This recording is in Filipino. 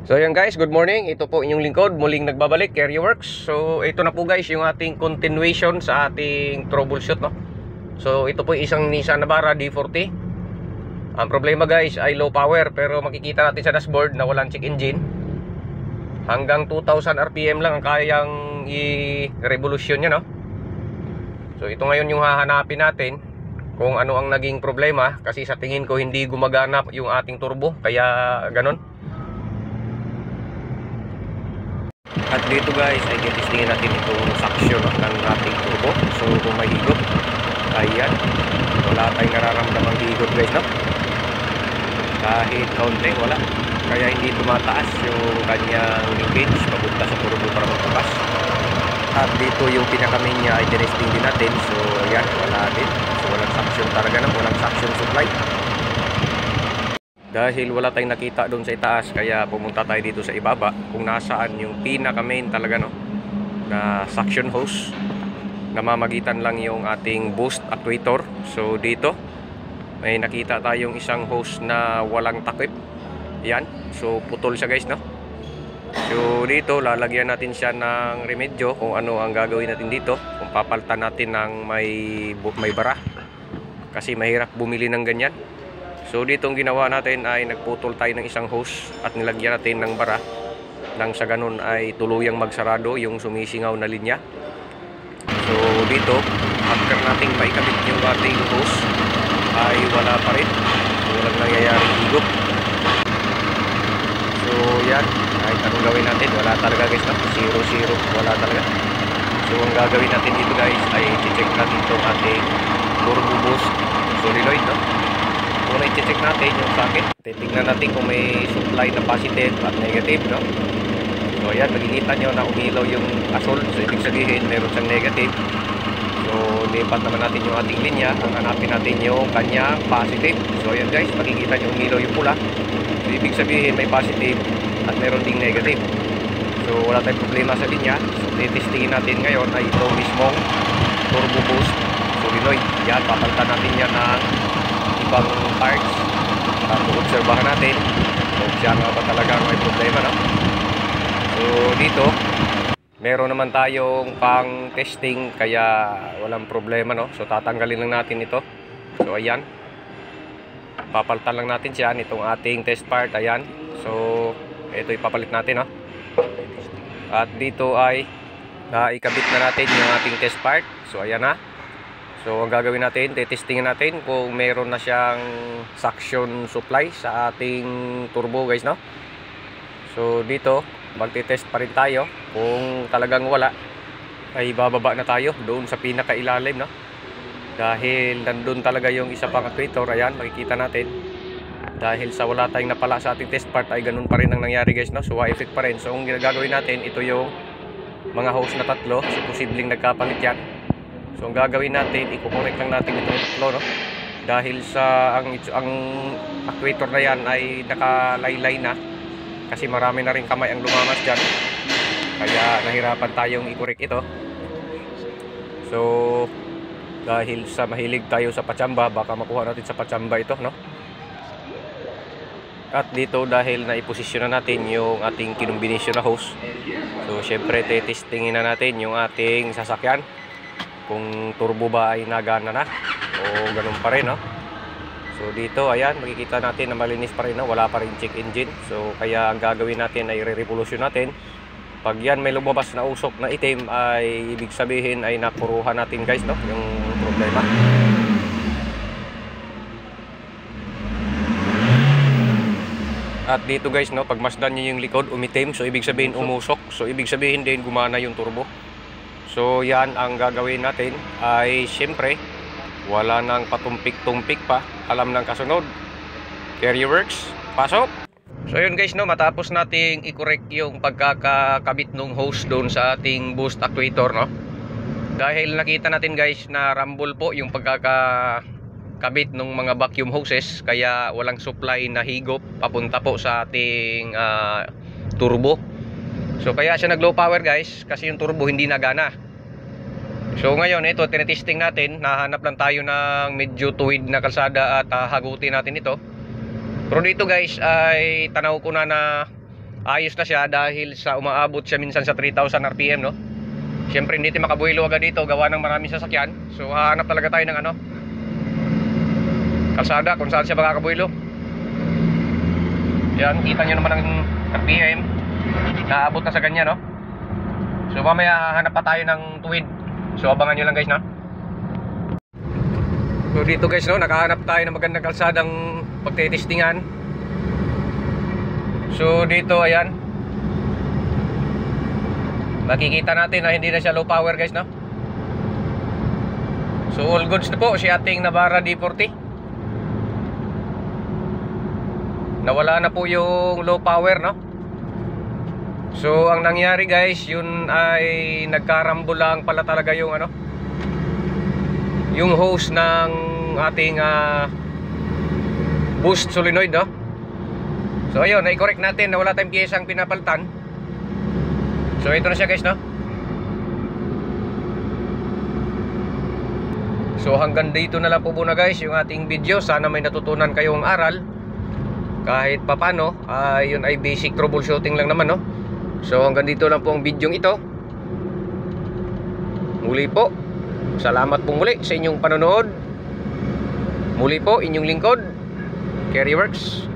So ayan guys, good morning. Ito po inyong lingkod, muling nagbabalik, Carry Works. So ito na po guys yung ating continuation sa ating troubleshoot, no. So ito po isang Nissan Navara D40. Ang problema guys ay low power, pero makikita natin sa dashboard na walang check engine. Hanggang 2000 RPM lang ang kayang i-revolution niya, no. So ito ngayon yung hahanapin natin kung ano ang naging problema, kasi sa tingin ko hindi gumagana yung ating turbo, kaya ganon. At dito guys ay titistingin natin itong suction ng ating turbo. So kung may higop, ayan, wala tayong nararamdamang higop guys, no? Kahit kaunti, wala. Kaya hindi tumataas yung kanyang linkage papunta sa turbo para magpapas. At dito yung pinaka-main niya ay tinesting din natin. So ayan, wala din. So walang suction talaga, no? Walang suction supply. Dahil wala tayong nakita doon sa itaas, kaya pumunta tayo dito sa ibaba kung nasaan yung pinaka-main talaga, no, na suction hose. Namamagitan lang yung ating boost actuator. So dito may nakita tayong isang hose na walang takip. Yan, so putol siya guys, no. So dito lalagyan natin siya ng remedyo kung ano ang gagawin natin dito. Kung papalitan natin ng may bara, kasi mahirap bumili ng ganyan. So dito ang ginawa natin ay nagputol tayo ng isang hose at nilagyan natin ng bara nang sa ganun ay tuluyang magsarado yung sumisingaw na linya. So dito, after nating maikabit yung ating hose ay wala pa rin, walang nangyayaring higop. So yan, kahit anong gawin natin, wala talaga guys, no? 0-0, wala talaga. So ang gagawin natin dito guys ay i-check natin itong ating turbo boost solenoid, no? Muna i-check natin yung socket. Titignan natin kung may supply na positive at negative, no? So ayan, makikita nyo na umilaw yung asol. So ibig sabihin meron siyang negative. So lipat naman natin yung ating linya. Ang hanapin natin yung kanyang positive. So ayan guys, makikita nyo umilaw yung pula. So ibig sabihin may positive at meron ding negative. So wala tayong problema sa linya. So titestingin natin ngayon ay ito mismong turbo boost solenoid. Yan, papalitan natin yan ng ibang parts para obserbahan natin kung siya nga ba talaga may problema, no? So dito meron naman tayong pang testing, kaya walang problema, no? So tatanggalin lang natin ito. So ayan, papalitan lang natin siya nitong ating test part. Ayan, so ito ipapalit natin, no? At dito ay ikabit na natin yung ating test part. So ayan na. So ang gagawin natin, testingin natin kung meron na siyang suction supply sa ating turbo guys, no. So dito magte-test pa rin tayo. Kung talagang wala ay bababa na tayo doon sa pinakailalim, no. Dahil nandun talaga yung isa pang actuator. Ayan, makikita natin. Dahil sa wala tayong napala sa ating test part ay ganun pa rin ang nangyari guys, no. So effect pa rin. So ang gagawin natin, ito yung mga hose na tatlo. So posibleng nagkapalit yan. So ang gagawin natin, i-correct lang natin itong tatlo, no? Dahil sa ang actuator na yan ay nakalaylay na, kasi marami na rin kamay ang lumamas dyan, kaya nahirapan tayong i-correct ito. So dahil sa mahilig tayo sa patsamba, baka makuha natin sa patsamba ito, no? At dito dahil naiposisyon na natin yung ating kinumbinasyon na hose, so syempre testingin na natin yung ating sasakyan kung turbo ba ay nagana na o ganun pa rin, no? So dito ayan, makikita natin na malinis pa rin, no? Wala pa rin check engine. So kaya ang gagawin natin ay re-revolution natin. Pag yan may lumabas na usok na itim ay ibig sabihin ay napuruhan natin guys, no, yung problema. At dito guys, no, pag masdan nyo yung likod umitim, so ibig sabihin umusok. So ibig sabihin din gumana yung turbo. So yan ang gagawin natin ay siyempre wala nang patumpik-tumpik pa, alam ng kasunod. Carry Works, pasok! So yun guys, no, matapos nating i-correct yung pagkakabit ng hose doon sa ating boost actuator, no. Dahil nakita natin guys na rumble po yung pagkakabit ng mga vacuum hoses, kaya walang supply na higop papunta po sa ating turbo. So kaya siya nag low power guys, kasi yung turbo hindi nagana. So ngayon ito tinetesting natin, nahanap lang tayo ng medyo tuwid na kalsada at hagutin natin ito. Pero dito guys ay tanaw ko na ayos na siya dahil sa umaabot siya minsan sa 3,000 RPM, no? Siyempre hindi tayo makabuhilo agad dito, gawa ng maraming sasakyan. So hahanap talaga tayo ng ano, kalsada kung saan siya makakabuhilo. Yan, kita nyo naman ang RPM, naabot na sa ganyan, no? So mamaya hahanap pa tayo ng tuwid. So abangan nyo lang guys, no? So dito guys, no, nakahanap tayo ng magandang kalsadang pagtitestingan. So dito, ayan, makikita natin na hindi na siya low power guys, no? So all goods na po si ating Navara D40. Nawala na po yung low power, no? So ang nangyari guys, yun ay nagkarambo lang pala talaga yung ano, yung hose ng ating boost solenoid, no? So ayun, na-correct natin na wala tayong piyesang pinapalitan. So ito na siya guys, no? So hanggang dito na lang po muna guys yung ating video. Sana may natutunan kayong aral kahit papano. Yun ay basic troubleshooting lang naman, no? So hanggang dito lang po ang video ito. Muli po, salamat po muli sa inyong panonood. Muli po, inyong lingkod, Kerryworks.